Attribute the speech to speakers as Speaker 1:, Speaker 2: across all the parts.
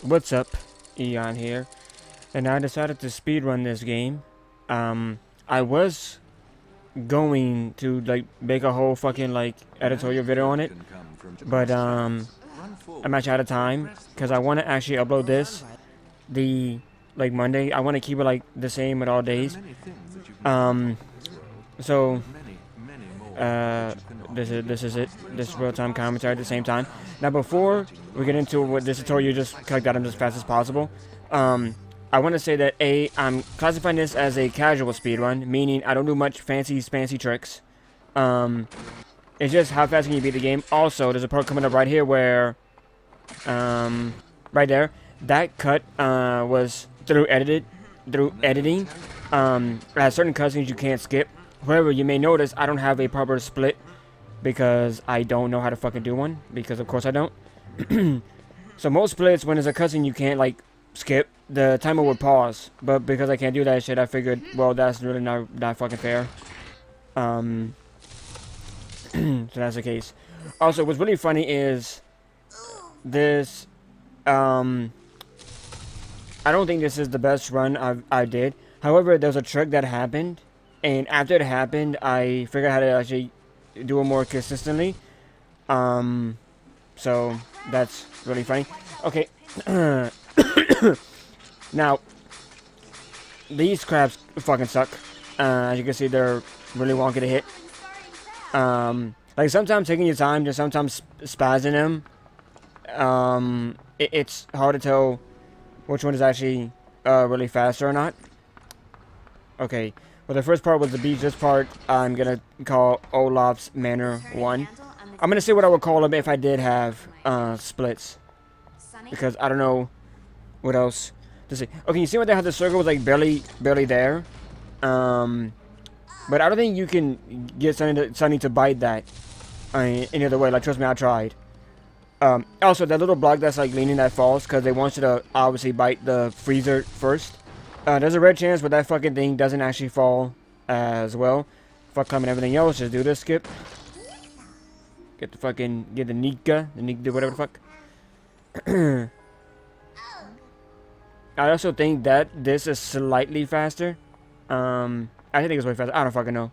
Speaker 1: What's up, Eon here, and I decided to speedrun this game. I was going to like make a whole fucking like editorial video on it, but I'm actually out of time because I want to actually upload this the like Monday. I want to keep it like the same with all days. Um, so this is it. This real time commentary at the same time. Now before we get into what this tutorial, just cut that as fast as possible. I want to say that I'm classifying this as a casual speedrun, meaning I don't do much fancy tricks. It's just how fast can you beat the game. Also, there's a part coming up right here where, right there, that cut was through editing. It has certain cutscenes you can't skip. However, you may notice I don't have a proper split because I don't know how to fucking do one. Because of course I don't. So most splits, when there's a cutscene you can't like skip, the timer would pause. But because I can't do that shit, I figured, well, that's really not fucking fair. So that's the case. Also, what's really funny is this. I don't think this is the best run I did. However, there's a trick that happened, and after it happened, I figured out how to actually do it more consistently. So that's really funny. Okay. Now, these crabs fucking suck. As you can see, they're really wonky to hit. Like sometimes taking your time, just sometimes spazzing them. It's hard to tell which one is actually really faster or not. Okay, well the first part was the beach. This part I'm gonna call Olaf's Manor 1. I'm gonna see what I would call them if I did have splits, because I don't know what else to say. Okay, you see what they have, the circle was like barely there. But I don't think you can get Sunny to bite that any other way. Like, trust me, I tried. Also, that little block that's like leaning that falls because they want you to obviously bite the freezer first. There's a red chance, but that fucking thing doesn't actually fall as well. Fuck coming everything else. Just do this skip. Get the Nika, whatever the fuck. I also think that this is slightly faster. I think it's way faster. I don't fucking know.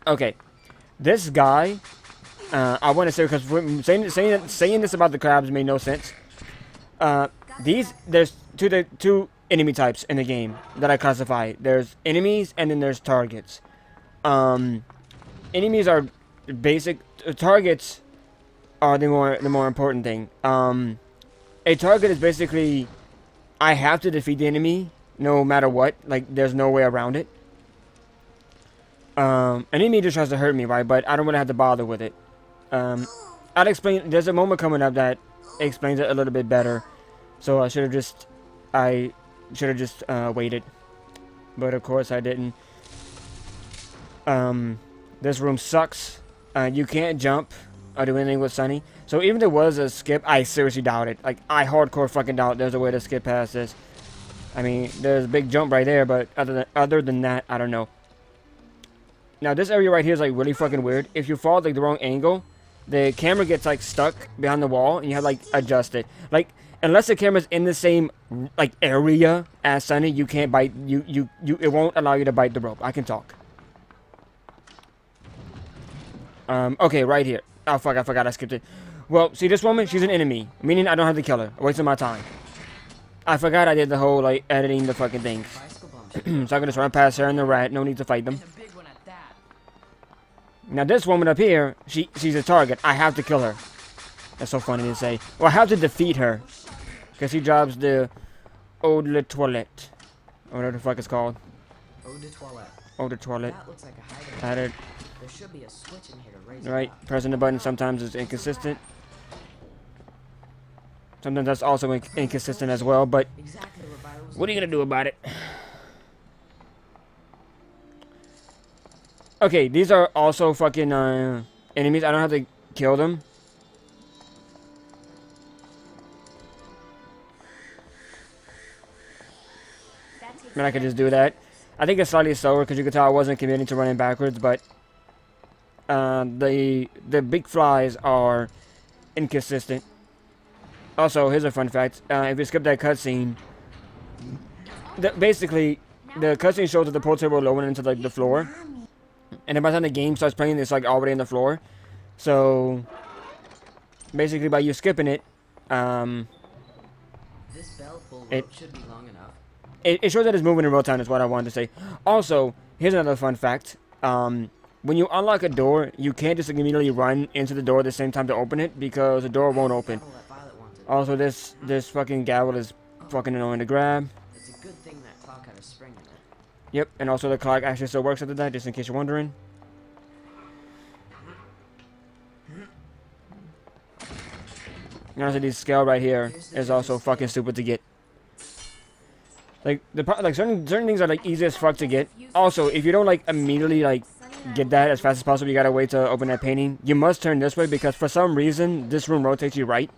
Speaker 1: Okay, this guy. I want to say, because saying this about the crabs made no sense. There's two enemy types in the game that I classify. There's enemies and then there's targets. Enemies are basic. Targets are the more important thing. A target is basically, I have to defeat the enemy no matter what. Like, there's no way around it. An enemy just tries to hurt me, right? But I don't really have to bother with it. I'll explain. There's a moment coming up that explains it a little bit better. So I should have just waited. But of course I didn't. This room sucks. You can't jump or do anything with Sunny. So even if there was a skip, I seriously doubt it. Like, I hardcore fucking doubt there's a way to skip past this. I mean, there's a big jump right there, but other than that, I don't know. Now, this area right here is, like, really fucking weird. If you fall, like, the wrong angle, the camera gets, like, stuck behind the wall, and you have, like, adjust it. Like, unless the camera's in the same, like, area as Sunny, you can't bite, it won't allow you to bite the rope. I can talk. Okay, right here. Oh, fuck, I forgot I skipped it. Well, see, this woman, she's an enemy, meaning I don't have to kill her. Wasting my time. I forgot I did the whole, like, editing the fucking things. So I can just run past her and the rat. No need to fight them. Now, this woman up here, she's a target. I have to kill her. That's so funny to say. Well, I have to defeat her. Because she drops the eau de toilette. Or whatever the fuck it's called.
Speaker 2: Eau de toilette.
Speaker 1: Eau de toilette.
Speaker 2: That looks like a hiding. There should be a switch in here to raise it
Speaker 1: Right,
Speaker 2: up.
Speaker 1: pressing the button sometimes is inconsistent. Sometimes that's also inconsistent as well, but
Speaker 2: Exactly
Speaker 1: what are you gonna do about it? Okay, these are also fucking enemies. I don't have to kill them. I mean, I could just do that. I think it's slightly slower because you can tell I wasn't committing to running backwards, but the big flies are inconsistent. Also, here's a fun fact. If you skip that cutscene, basically, the cutscene shows that the pool table lowered into like the floor. And then by the time the game starts playing, it's like already in the floor. So, basically by you skipping it,
Speaker 2: This bell pull rope should be long enough.
Speaker 1: it shows that it's moving in real time is what I wanted to say. Also, here's another fun fact. When you unlock a door, you can't just immediately run into the door at the same time to open it because the door won't open.
Speaker 2: Gavel that Violet wanted.
Speaker 1: Also, this fucking gavel is fucking annoying to grab.
Speaker 2: It's a good thing that clock had a spring in it.
Speaker 1: Yep, and also the clock actually still works after that, just in case you're wondering. And also, this scale right here is also fucking stupid to get. Like certain things are like easy as fuck to get. Also, if you don't like immediately like get that as fast as possible, you gotta wait to open that painting. You must turn this way because for some reason this room rotates you right.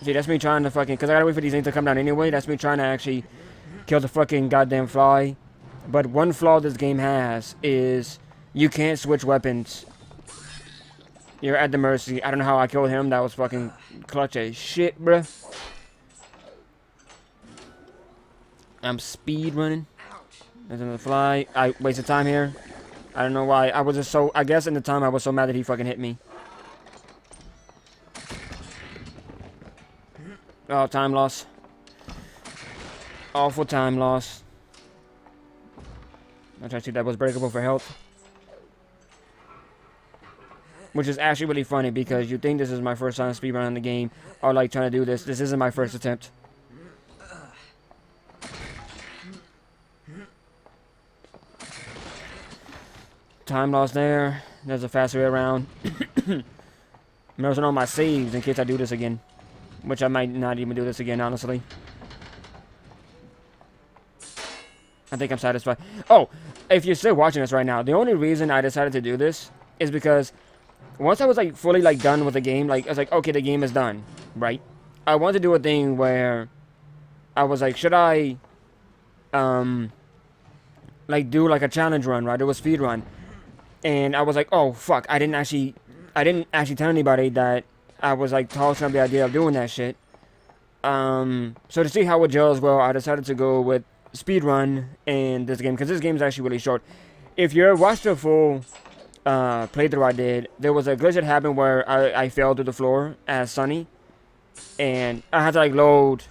Speaker 1: See, that's me trying to fucking, because I gotta wait for these things to come down anyway. That's me trying to actually kill the fucking goddamn fly. But one flaw this game has is you can't switch weapons. You're at the mercy. I don't know how I killed him. That was fucking clutch as shit, bruh. I'm speed running. There's another fly. I wasted time here. I don't know why. I was just so, I guess in the time I was so mad that he fucking hit me. Oh, time loss. Awful time loss. I tried to see that was breakable for health. Which is actually really funny because you think this is my first time speedrunning the game or like trying to do this. This isn't my first attempt. Time loss there. There's a faster way around. I'm noticing all my saves in case I do this again. Which I might not even do this again, honestly. I think I'm satisfied. Oh, if you're still watching this right now, the only reason I decided to do this is because once I was like fully like done with the game, like I was like, okay, the game is done, right? I wanted to do a thing where I was like, should I like do like a challenge run, right? Do a speed run. And I was like, oh fuck, I didn't actually tell anybody that I was like tossing up the idea of doing that shit. So to see how it gels well, I decided to go with speedrun in this game because this game is actually really short. If you watched the full playthrough I did, there was a glitch that happened where I fell to the floor as Sunny, and I had to like load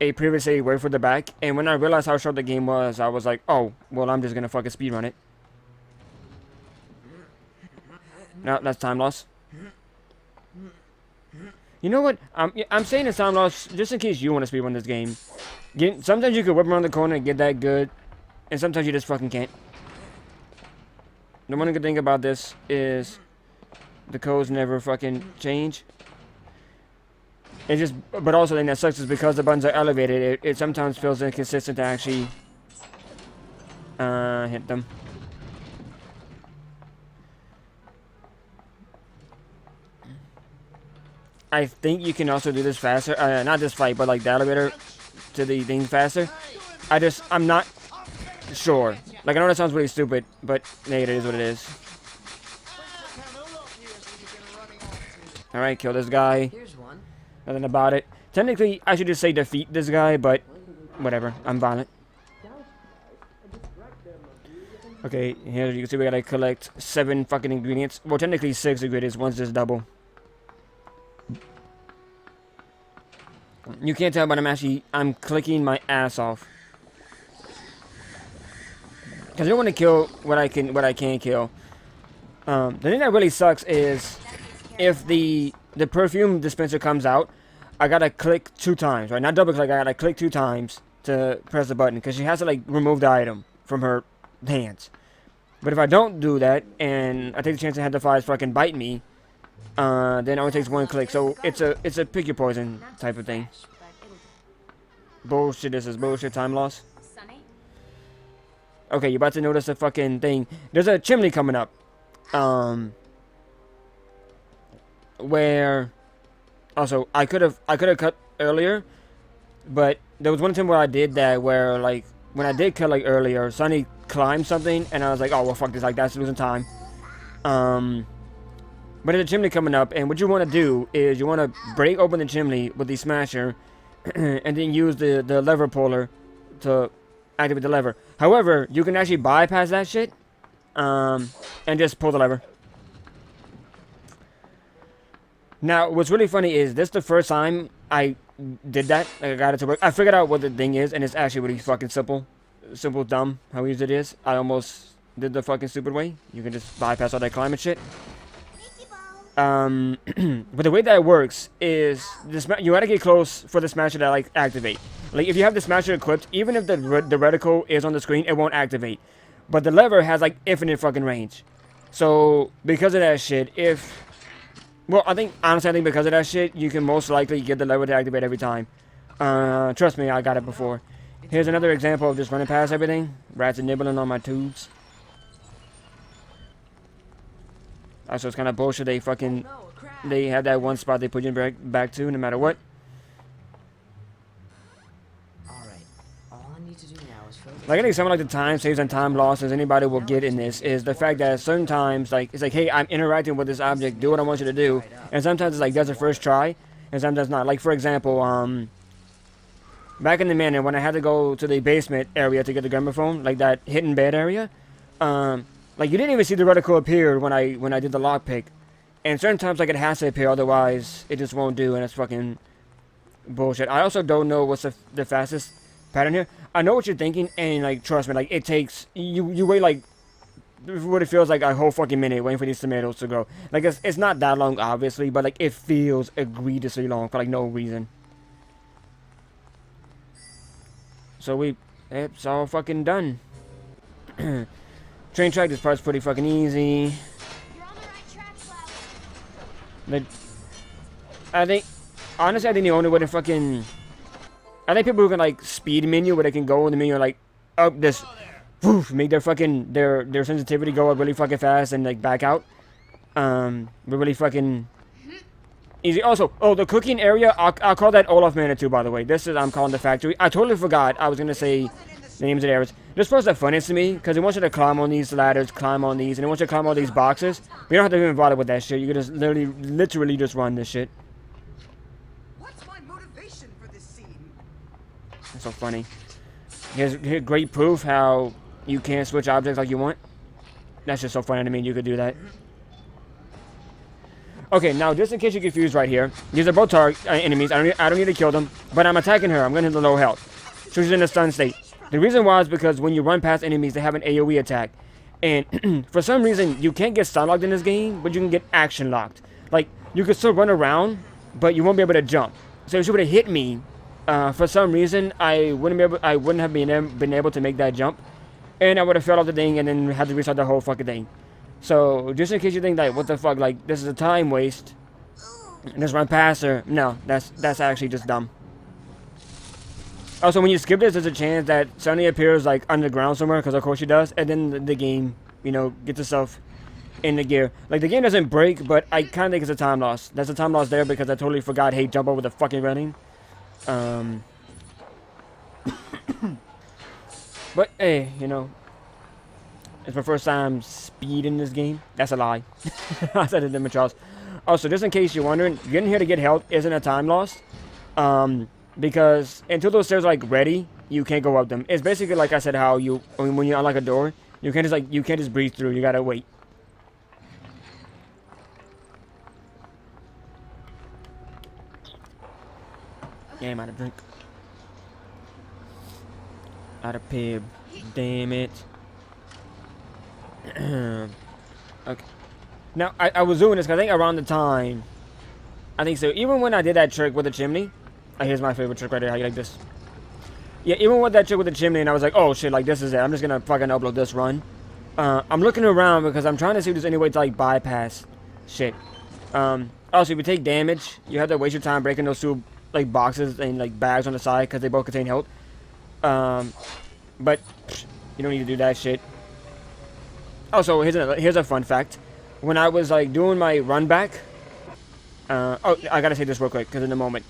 Speaker 1: a previous save way for the back. And when I realized how short the game was, I was like, oh, well, I'm just gonna fucking speedrun it. No, that's time loss. You know what? I'm saying it's time loss just in case you want to speedrun this game. Sometimes you can whip around the corner and get that good, and sometimes you just fucking can't. The one good thing about this is the codes never fucking change. It just, but also the thing that sucks is because the buttons are elevated, it sometimes feels inconsistent to actually hit them. I think you can also do this faster. Not this fight, but like the elevator to the thing faster. I'm not sure. Like, I know that sounds really stupid, but hey, it is what it is. Alright, kill this guy.
Speaker 2: Here's one.
Speaker 1: Nothing about it. Technically, I should just say defeat this guy, but whatever. I'm violent. Okay, here you can see we gotta collect 7 fucking ingredients. Well, technically 6 ingredients. One's just double. You can't tell, but I'm clicking my ass off. Because I don't want to kill what I can kill. The thing that really sucks is if the perfume dispenser comes out, I gotta click 2 times, right? Not double click, I gotta click 2 times to press the button. Because she has to like remove the item from her hands. But if I don't do that, and I take the chance to have the flies fucking bite me, then it only takes 1 click. So it's a pick your poison type of thing. Bullshit, this is bullshit. Time loss. Okay, you're about to notice a fucking thing. There's a chimney coming up. Where also I could have cut earlier, but there was one time where I did that where like when I did cut like earlier, Sunny climbed something and I was like, oh well fuck this, like that's losing time. But there's a chimney coming up, and what you want to do is you want to break open the chimney with the smasher, and then use the lever puller to activate the lever. However, you can actually bypass that shit, and just pull the lever. Now, what's really funny is this is the first time I did that. Like, I got it to work. I figured out what the thing is, and it's actually really fucking simple. Simple, dumb, how easy it is. I almost did the fucking stupid way. You can just bypass all that climate shit. But the way that works is you gotta get close for the smasher to like activate. Like if you have the smasher equipped, even if the reticle is on the screen, it won't activate. But the lever has like infinite fucking range. So because of that shit, honestly I think because of that shit, you can most likely get the lever to activate every time. Trust me, I got it before. Here's another example of just running past everything. Rats are nibbling on my tubes. So it's kind of bullshit. They have that one spot they put you back to no matter what.
Speaker 2: Alright, all I need to do now is
Speaker 1: Like I think some of like the time saves and time losses anybody will get in this is the fact that certain times like it's like, hey, I'm interacting with this object, do what I want you to do, and sometimes it's like does it first try, and sometimes not. Like for example, back in the minute when I had to go to the basement area to get the gramophone, like that hidden bed area, like you didn't even see the reticle appear when I did the lockpick, and certain times like it has to appear, otherwise it just won't do, and it's fucking bullshit. I also don't know what's the fastest pattern here. I know what you're thinking, and like trust me, like it takes you wait like what it feels like a whole fucking minute waiting for these tomatoes to grow. Like it's not that long obviously, but like it feels egregiously long for like no reason. So it's all fucking done. Train track, this part's pretty fucking easy.
Speaker 3: You're on the right track, Cloud.
Speaker 1: Honestly, I think the only way to fucking... I think people who can, like, speed menu, where they can go in the menu, like, up this... Woof, make their fucking... Their sensitivity go up really fucking fast and, like, back out. Really fucking... easy. Also, the cooking area, I'll call that Olaf Manitou, by the way. I'm calling the factory. I totally forgot I was gonna say the names of the areas. This part's the funniest to me, because it wants you to climb on these ladders, climb on these, and it wants you to climb all these boxes. But you don't have to even bother with that shit. You can just literally just run this shit.
Speaker 4: What's my motivation for this scene?
Speaker 1: That's so funny. Here's great proof how you can't switch objects like you want. That's just so funny to me. You could do that. Okay, now just in case you're confused right here, these are both enemies. I don't need to kill them, but I'm attacking her. I'm gonna hit the low health. So she's in a stun state. The reason why is because when you run past enemies, they have an AoE attack. And for some reason, you can't get stun locked in this game, but you can get action locked. Like, you can still run around, but you won't be able to jump. So if she would have hit me, for some reason, I wouldn't have been able to make that jump. And I would have fell off the thing and then had to restart the whole fucking thing. So, just in case you think like, what the fuck, like, this is a time waste, and just run past her. No, that's actually just dumb. Also, when you skip this, there's a chance that Sunny appears, like, underground somewhere, because of course she does, and then the game, you know, gets itself in the gear. Like, the game doesn't break, but I kind of think it's a time loss. There's a time loss there because I totally forgot, hey, jump over the fucking running. But, hey, you know, it's my first time speeding this game. That's a lie. I said it in my Charles. Also, just in case you're wondering, getting here to get health isn't a time loss. Because until those stairs are like ready, you can't go up them. It's basically like I said, how when you unlock a door, you can't just breeze through. You gotta wait. Yeah, I'm out of drink. Out of pib. Damn it. Okay. Now, I was doing this because I think around the time, I think so, even when I did that trick with the chimney, here's my favorite trick right here, how you like this. Yeah, even with that trick with the chimney, and I was like, oh shit, like this is it, I'm just gonna fucking upload this run. I'm looking around because I'm trying to see if there's any way to like bypass shit. Also, if you take damage, you have to waste your time breaking those two like boxes and like bags on the side because they both contain health. But you don't need to do that shit. Also, here's a fun fact. When I was like doing my run back, oh, I gotta say this real quick because in a moment,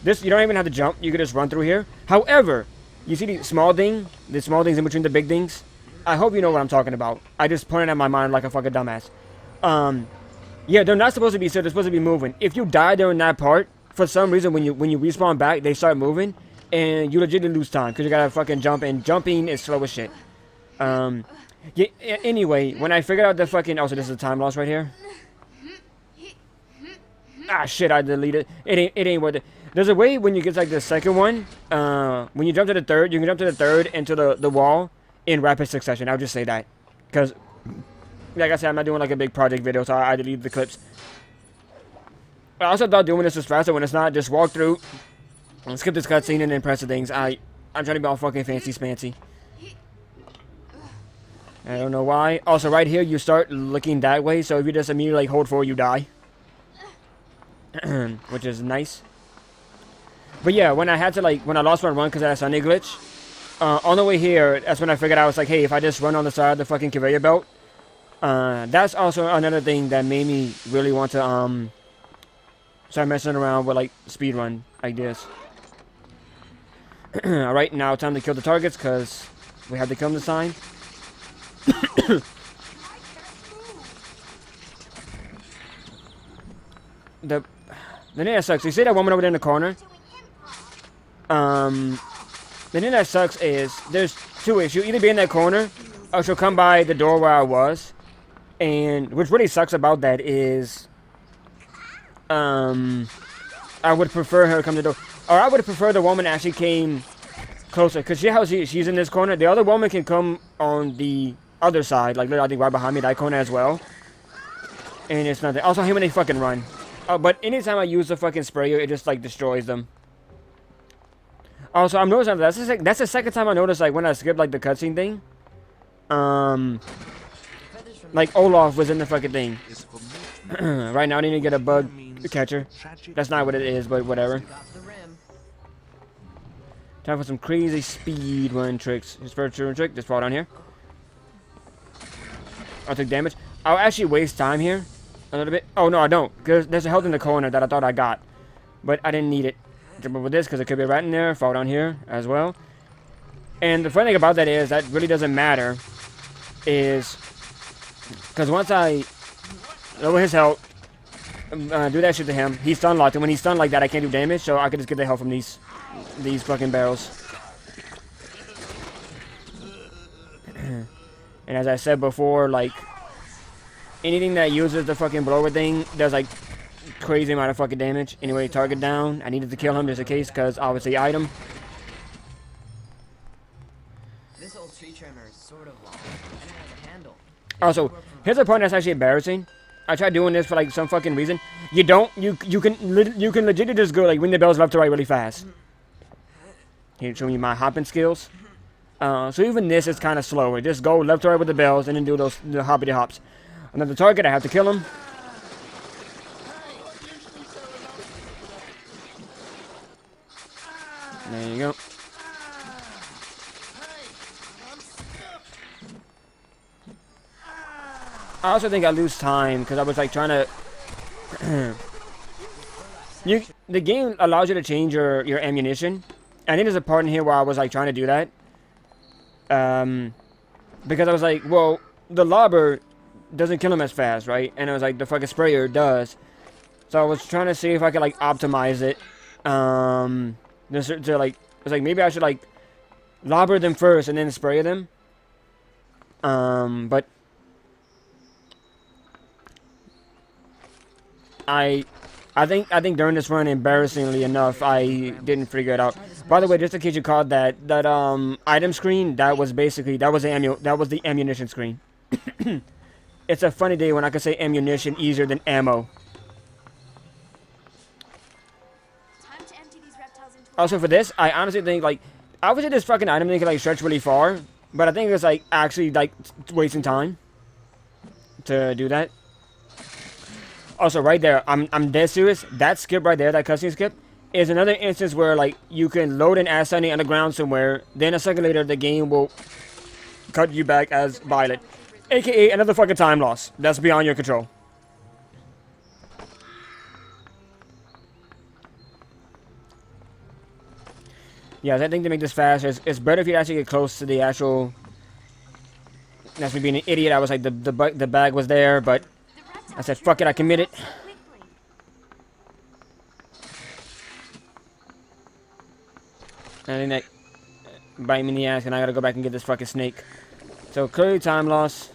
Speaker 1: you don't even have to jump. You can just run through here. However, you see the small things in between the big things. I hope you know what I'm talking about. I just pointed at my mind like a fucking dumbass. Yeah, they're not supposed to be still. They're supposed to be moving. If you die during that part, for some reason, when you respawn back, they start moving, and you legitimately lose time because you gotta fucking jump, and jumping is slow as shit. Yeah, anyway, when I figured out the fucking... Also, this is a time loss right here. Ah, shit, I deleted it. It ain't worth it. There's a way when you get, like, the second one, when you jump to the third, you can jump to the third and to the wall in rapid succession. I'll just say that. Because, like I said, I'm not doing, like, a big project video, so I deleted the clips. I also thought doing this was faster. When it's not, just walk through, skip this cutscene, and then press the things. I'm trying to be all fucking fancy spancy. I don't know why. Also, right here, you start looking that way, so if you just immediately like, hold forward, you die. Which is nice. But yeah, when I had to, like, when I lost my run because of that Sunday glitch, on the way here, that's when I figured out, I was like, hey, if I just run on the side of the fucking conveyor belt, that's also another thing that made me really want to, start messing around with, like, speedrun ideas. Alright, now time to kill the targets, because we have to kill them this time. The thing that sucks, you see that woman over there in the corner? The thing that sucks is, there's two ways. She'll either be in that corner, or she'll come by the door where I was. And, which really sucks about that is, I would prefer her to come to the door. Or I would prefer the woman actually came closer. Because see how she's in this corner? The other woman can come on the other side. Like, literally, I think right behind me, that corner as well. And it's nothing. Also, him when they fucking run. But anytime I use the fucking sprayer, it just, like, destroys them. Also, I'm noticing that's the second time I noticed, like, when I skipped, like, the cutscene thing. Like, Olaf was in the fucking thing. Right now, I need to get a bug catcher. That's not what it is, but whatever. Time for some crazy speed run tricks. His first run trick, just fall down here. I'll take damage. I'll actually waste time here a little bit. Oh, no, I don't. Because there's a health in the corner that I thought I got. But I didn't need it. Jump over this because it could be right in there. Fall down here as well. And the funny thing about that is that really doesn't matter. Is because once I lower his health, do that shit to him, he's stun locked. And when he's stunned like that, I can't do damage. So I can just get the health from these fucking barrels. And as I said before, like, anything that uses the fucking blower thing does, like, crazy amount of fucking damage. Anyway, target down. I needed to kill him just in case, because obviously item.
Speaker 2: This old tree trimmer is sort of long. And it has a handle.
Speaker 1: Also, here's a part that's actually embarrassing. I tried doing this for, like, some fucking reason. You can legit just go, like, ring the bells left to right really fast. Here, show me my hopping skills. So even this is kind of slower. Just go left to right with the bells and then do the hoppity hops. Another target, I have to kill him. There you go. I also think I lose time because I was like trying to. The game allows you to change your ammunition. I think there's a part in here where I was like trying to do that. Because I was like, well, the lobber doesn't kill him as fast, right? And I was like, the fucking sprayer does. So I was trying to see if I could like optimize it. To like, I was like, maybe I should like lobber them first and then spray them. But I think during this run, embarrassingly enough, I didn't figure it out. By the way, just in case you caught that item screen, that was the ammunition screen. It's a funny day when I can say ammunition easier than ammo.
Speaker 3: Time to empty these reptiles into
Speaker 1: Also for this, I honestly think like obviously this fucking item thing can like stretch really far, but I think it's like actually like wasting time to do that. Also, right there, I'm dead serious. That skip right there, that cutscene skip, is another instance where like you can load an ass on the ground somewhere. Then a second later, the game will cut you back as Violet, aka another fucking time loss. That's beyond your control. Yeah, I think to make this faster, it's better if you actually get close to the actual. That's me being an idiot. I was like the bag was there, but. I said, fuck it, I committed.
Speaker 3: Quickly.
Speaker 1: And then that bite me in the ass, and I gotta go back and get this fucking snake. So clearly time loss.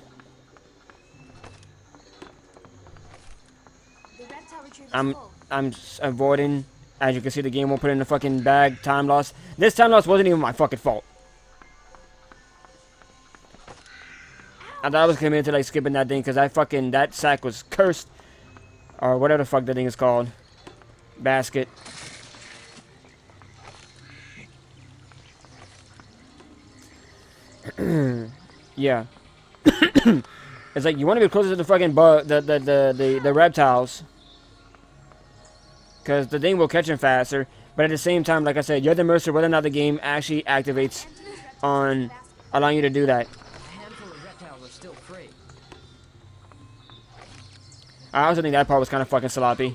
Speaker 3: The reptile retriever's
Speaker 1: I'm
Speaker 3: full.
Speaker 1: avoiding. As you can see, the game won't put it in the fucking bag. Time loss. This time loss wasn't even my fucking fault. I thought I was committed to like skipping that thing because that sack was cursed. Or whatever the fuck that thing is called. Basket. Yeah. It's like you want to be closer to the fucking the reptiles. Because the thing will catch them faster. But at the same time, like I said, you're at the mercy whether or not the game actually activates on allowing you to do that.
Speaker 2: A handful of reptiles are still free.
Speaker 1: I also think that part was kind of fucking sloppy.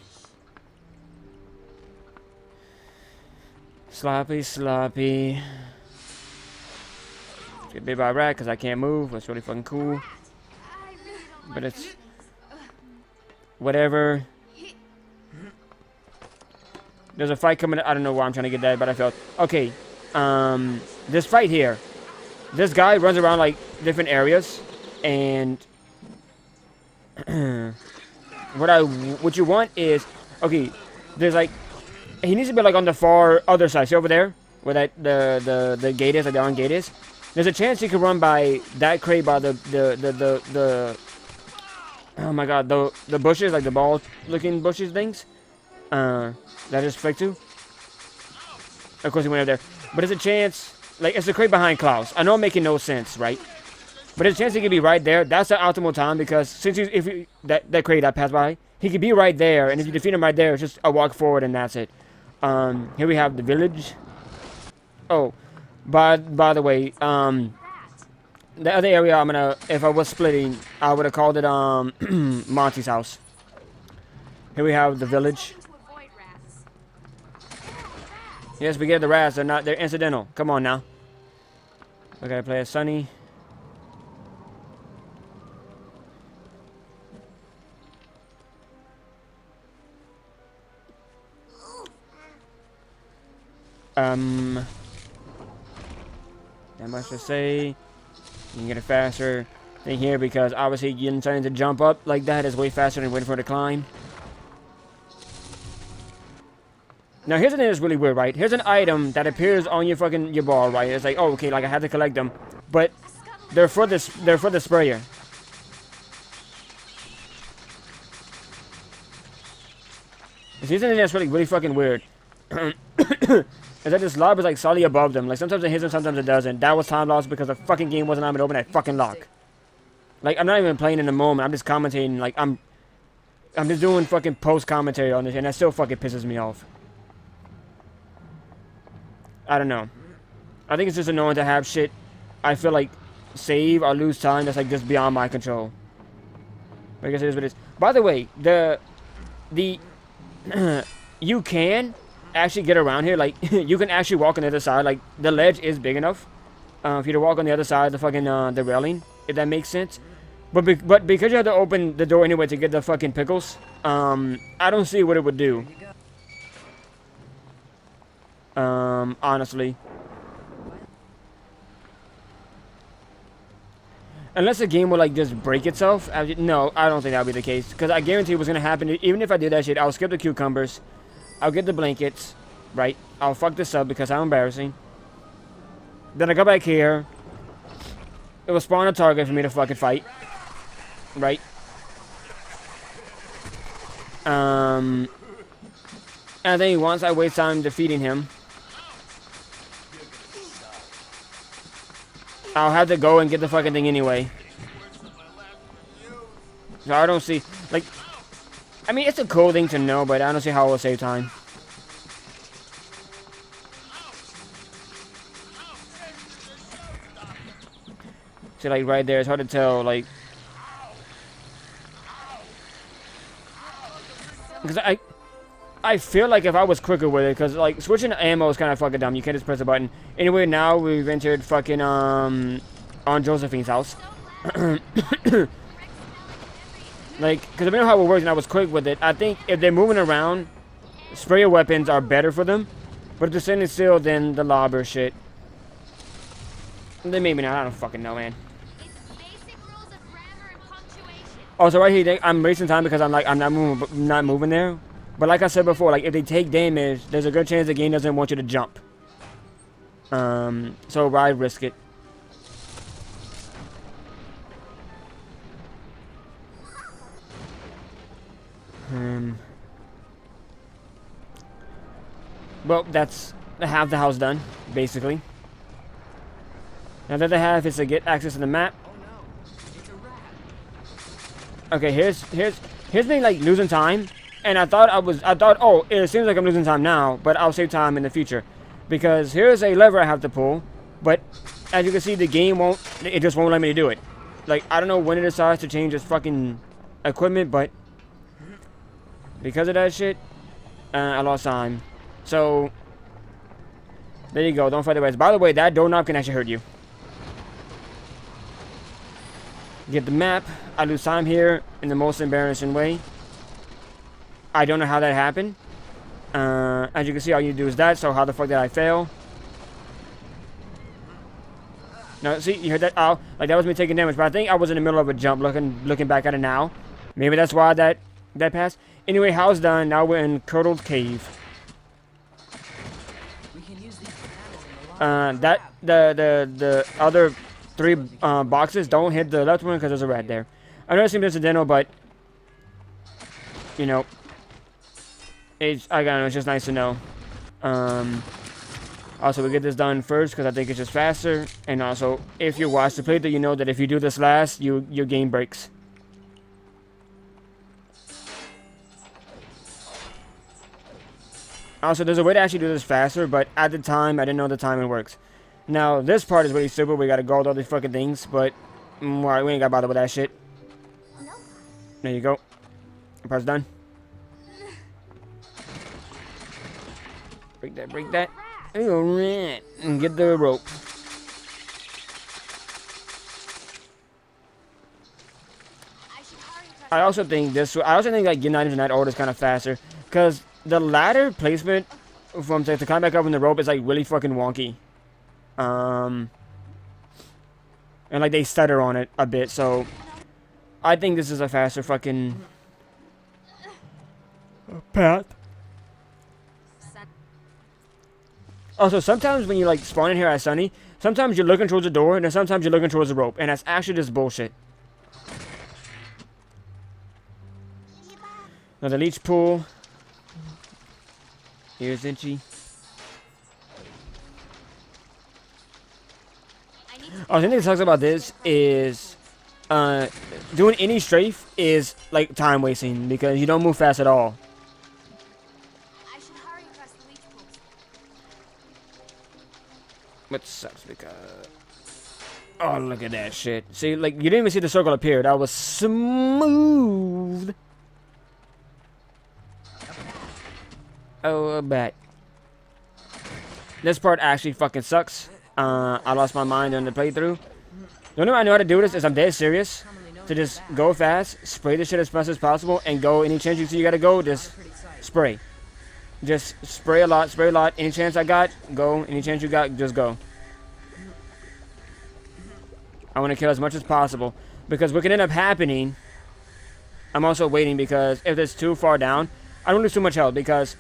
Speaker 1: Sloppy. Get bit by a rat because I can't move. That's really fucking cool.
Speaker 3: I really don't
Speaker 1: But
Speaker 3: like
Speaker 1: it's
Speaker 3: it.
Speaker 1: whatever. There's a fight coming. I don't know why I'm trying to get that, but I felt okay. This fight here. This guy runs around like different areas, and what you want is okay. There's like he needs to be like on the far other side. See over there where that the gate is, like the iron gate is. There's a chance you could run by that crate by the oh my god, the bushes, like the ball looking bushes things. That I just flicked to. Of course he went over there. But there's a chance, like it's the crate behind Klaus. I know I'm making no sense, right? But there's a chance he could be right there. That's the optimal time because since that crate I passed by, he could be right there, and if you defeat him right there, it's just a walk forward and that's it. Here we have the village. Oh, by the way, the other area I'm gonna, if I was splitting, I would have called it Monty's house. Here we have the village.
Speaker 3: To avoid rats.
Speaker 1: Yes, we get the rats. They're incidental. Come on now. We gotta play as Sunny. That much to say. You can get it faster than here because obviously getting something to jump up like that is way faster than waiting for it to climb. Now here's the thing that's really weird, right? Here's an item that appears on your ball, right? It's like, oh, okay, like I have to collect them, but they're for the sprayer. Here's something that's really fucking weird. Is that this lob is like solidly above them. Like sometimes it hits them, sometimes it doesn't. That was time loss because the fucking game wasn't allowed me to open that fucking lock. Like I'm not even playing in the moment. I'm just commentating. Like I'm just doing fucking post commentary on this, and that still fucking pisses me off. I don't know. I think it's just annoying to have shit. I feel like save or lose time that's like just beyond my control. But I guess it is what it is. By the way, the you can actually get around here. Like you can actually walk on the other side. Like the ledge is big enough for you to walk on the other side of the fucking the railing, if that makes sense. But because you have to open the door anyway to get the fucking pickles, I don't see what it would do. Honestly. Unless the game would like just break itself. No, I don't think that would be the case. Because I guarantee what's going to happen. Even if I do that shit, I'll skip the cucumbers. I'll get the blankets. Right? I'll fuck this up because how embarrassing. Then I go back here. It will spawn a target for me to fucking fight. Right? And then once I waste time defeating him, I'll have to go and get the fucking thing anyway. So I don't see, like, I mean, it's a cool thing to know, but I don't see how it will save time. See, like, right there, it's hard to tell, like, because I feel like if I was quicker with it, because, like, switching to ammo is kind of fucking dumb. You can't just press a button. Anyway, now we've entered fucking, on Josephine's house. Like, because I know how it works and I was quick with it. I think if they're moving around, sprayer weapons are better for them. But if they're standing still, then the lobber shit. Then maybe not. I don't fucking know, man.
Speaker 3: It's basic rules of grammar and punctuation.
Speaker 1: Also, right here, I'm wasting time because I'm not moving there. But like I said before, like if they take damage, there's a good chance the game doesn't want you to jump. So why risk it? Well, that's half the house done, basically. Now the other half is to get access to the map.
Speaker 2: Oh no, it's a rat.
Speaker 1: Okay, here's me like losing time, and I thought oh, it seems like I'm losing time now, but I'll save time in the future, because here's a lever I have to pull, but as you can see, the game just won't let me do it. Like I don't know when it decides to change its fucking equipment, but because of that shit, I lost time. So there you go. Don't fight the rats. By the way, that doorknob can actually hurt you. Get the map. I lose time here in the most embarrassing way. I don't know how that happened. As you can see, all you do is that. So how the fuck did I fail? No, see, you heard that? Oh, like that was me taking damage. But I think I was in the middle of a jump. Looking back at it now, maybe that's why that passed. Anyway, house done. Now we're in Curdled Cave.
Speaker 2: We can use these bananas in the lab.
Speaker 1: The other three boxes don't hit the left one because there's a rat there. I know it seems incidental, but you know, it's just nice to know. Also, we get this done first because I think it's just faster. And also, if you watch the playthrough, you know that if you do this last, your game breaks. Also, there's a way to actually do this faster, but at the time, I didn't know the timing works. Now, this part is really stupid. We gotta go with all these fucking things, but alright, we ain't gotta bother with that shit. There you go. The part's done. Break that. There you go, rat. And get the rope. I also think like getting items in that order is kind of faster, because the ladder placement from to climb back up in the rope is like really fucking wonky. And like they stutter on it a bit, so I think this is a faster fucking path. Also, sometimes when you like spawn in here at Sunny, sometimes you're looking towards the door, and then sometimes you're looking towards the rope, and that's actually just bullshit. Now the leech pool. Here's Inchy. Oh, the thing that sucks about this is doing any strafe is like time wasting because you don't move fast at all.
Speaker 3: I should hurry across the leech pools.
Speaker 1: Which sucks because oh, look at that shit. See, like you didn't even see the circle appear. That was smooth. Oh, a bat. This part actually fucking sucks. I lost my mind during the playthrough. The only way I know how to do this is I'm dead serious. To just go fast, spray the shit as fast as possible, and go. Any chance you see you gotta go, just spray. Just spray a lot, spray a lot. Any chance I got, go. Any chance you got, just go. I want to kill as much as possible. Because what can end up happening, I'm also waiting because if it's too far down, I don't lose too much health because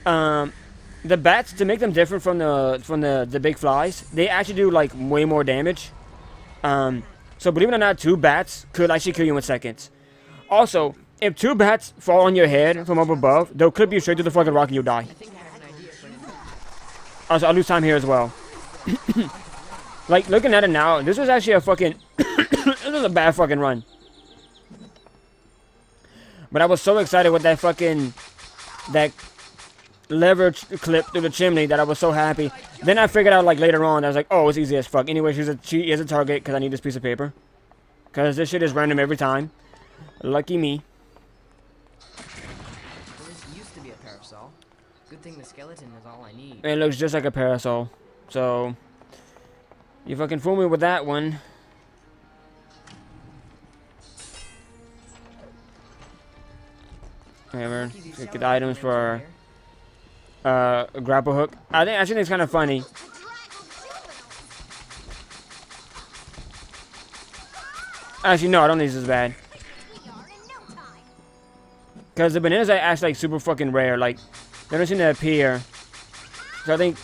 Speaker 1: the bats, to make them different from the big flies, they actually do like way more damage. So believe it or not, 2 bats could actually kill you in seconds. Also, if 2 bats fall on your head from up above, they'll clip you straight to the fucking rock and you'll die. Also, I'll lose time here as well. Like, looking at it now, this was actually a fucking... this was a bad fucking run. But I was so excited with that fucking... that lever clip through the chimney that I was so happy. Then I figured out, like, later on, I was like, oh, it's easy as fuck. Anyway, she is a target because I need this piece of paper. Because this shit is random every time. Lucky me.
Speaker 2: Well, this used to be a parasol. Good thing the skeleton is all I need.
Speaker 1: It looks just like a parasol. So... you fucking fool me with that one. Whatever.
Speaker 2: Keep these
Speaker 1: Get
Speaker 2: shower
Speaker 1: the items
Speaker 2: documents
Speaker 1: for
Speaker 2: over here.
Speaker 1: a grapple hook. I think it's kind of funny. Actually, no, I don't think this is bad.
Speaker 3: We are in no time.
Speaker 1: Because the bananas are actually like super fucking rare. Like, they don't seem to appear. So I think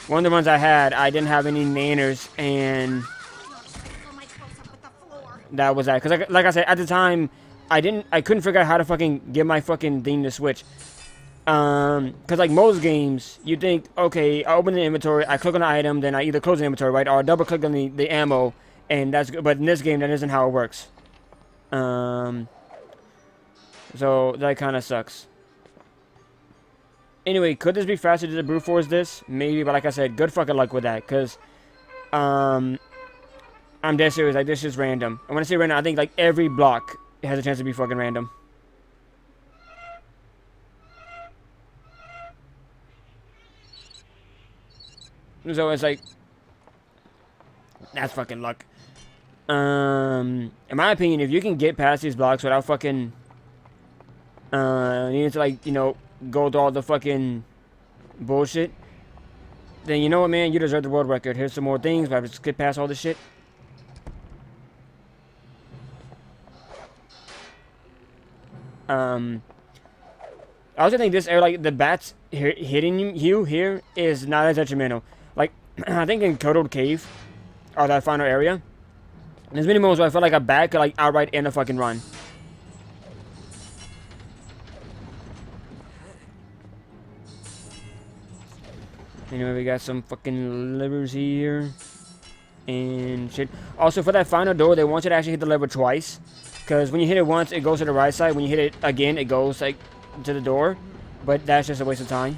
Speaker 1: one of the ones I had, I didn't have any nanners, and
Speaker 3: For my close-up with the floor.
Speaker 1: that was that. Because like I said, at the time, I couldn't figure out how to fucking get my fucking thing to switch. Because like most games, you think, okay, I open the inventory, I click on the item, then I either close the inventory, right, or I double click on the ammo, and that's good. But in this game, that isn't how it works. So that kind of sucks. Anyway, could this be faster to brute force this? Maybe, but like I said, good fucking luck with that, because I'm dead serious. Like, this is random. And when I say random, I think like every block has a chance to be fucking random. So it's like, that's fucking luck. In my opinion, if you can get past these blocks without fucking needing to, like, you know, go through all the fucking bullshit, then you know what, man, you deserve the world record. Here's some more things, but I just skip past all this shit. I also think this area, like, the bats hitting you here is not as detrimental. Like, I think in Curdled Cave, or that final area, there's many moments where I felt like a bat could, like, outright end a fucking run. Anyway, we got some fucking levers here. And shit. Also, for that final door, they want you to actually hit the lever twice. Because when you hit it once, it goes to the right side. When you hit it again, it goes, like, to the door. But that's just a waste of time.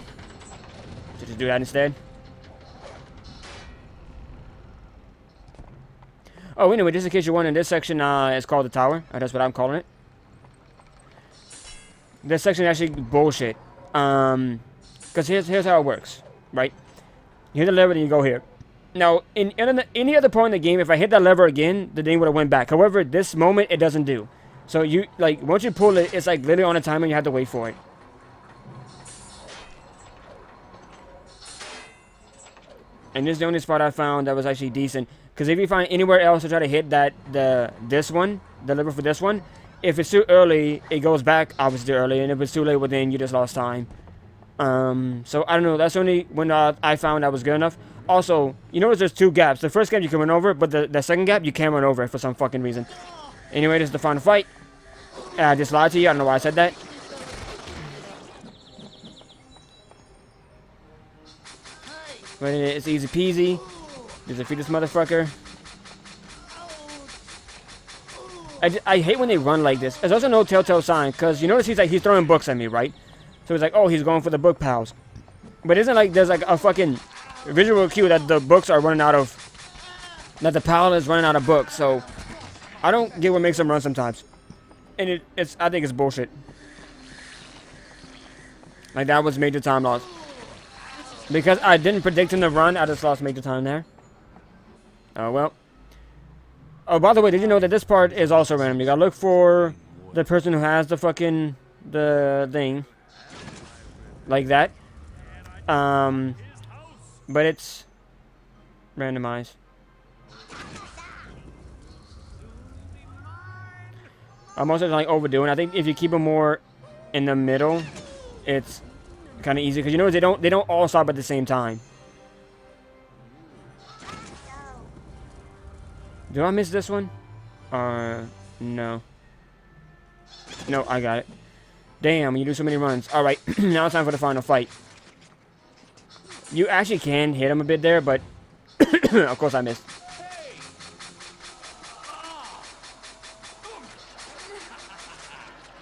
Speaker 1: So just do that instead. Oh, anyway, just in case you're wondering, this section is called the tower. That's what I'm calling it. This section is actually bullshit. Because here's how it works, right? You hit the lever, then you go here. Now, in any other point in the game, if I hit that lever again, the thing would have went back. However, this moment, it doesn't do. So, you, like, once you pull it, it's, like, literally on a timer, and you have to wait for it. And this is the only spot I found that was actually decent. Because if you find anywhere else to try to hit this one, the lever for this one, if it's too early, it goes back, obviously, early. And if it's too late, well, then you just lost time. So, I don't know. That's the only one I found that was good enough. Also, you notice there's two gaps. The first gap you can run over, but the second gap you can't run over for some fucking reason. Anyway, this is the final fight. I just lied to you. I don't know why I said that. But it's easy peasy. Just defeat this motherfucker. I hate when they run like this. There's also no telltale sign, because you notice he's throwing books at me, right? So he's like, oh, he's going for the book pals. But isn't like there's like a fucking visual cue that the books are running out of, that the pal is running out of books. So I don't get what makes them run sometimes. And I think it's bullshit. Like, that was major time loss. Because I didn't predict him to run, I just lost major time there. Oh, well. Oh, by the way, did you know that this part is also random? You gotta look for the person who has the fucking, the thing. Like that. But it's randomized. I'm also like overdoing. I think if you keep them more in the middle, it's kind of easy, because you know they don't all stop at the same time. Do I miss this one? No. No, I got it. Damn, you do so many runs. All right, now it's time for the final fight. You actually can hit him a bit there, but of course I missed.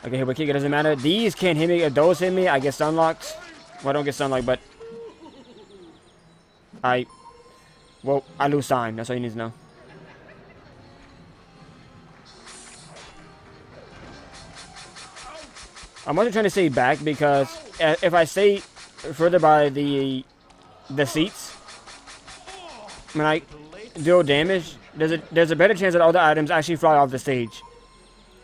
Speaker 1: Okay, here we kick. It doesn't matter. These can't hit me. If those hit me, I get stunlocked. Well, I don't get stunlocked, but I lose time. That's all you need to know. I'm also trying to stay back, because if I stay further by the seats, when I deal damage, there's a better chance that all the items actually fly off the stage.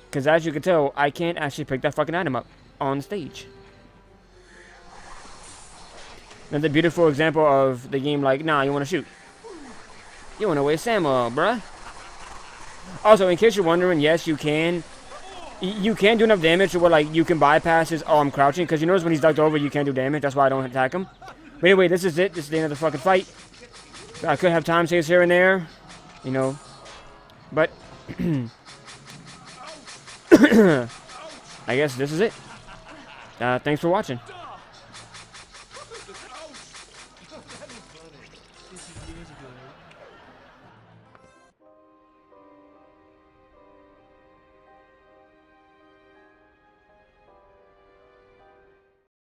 Speaker 1: Because as you can tell, I can't actually pick that fucking item up. on stage. Another beautiful example of the game like, nah, you want to shoot. You want to waste ammo, bruh. Also, in case you're wondering, yes, you can. You can do enough damage to where, like, you can bypass his, oh, I'm crouching. Because you notice when he's ducked over, you can't do damage. That's why I don't attack him. But anyway, this is it. This is the end of the fucking fight. I could have time saves here and there. You know. But. I guess this is it. Thanks for watching.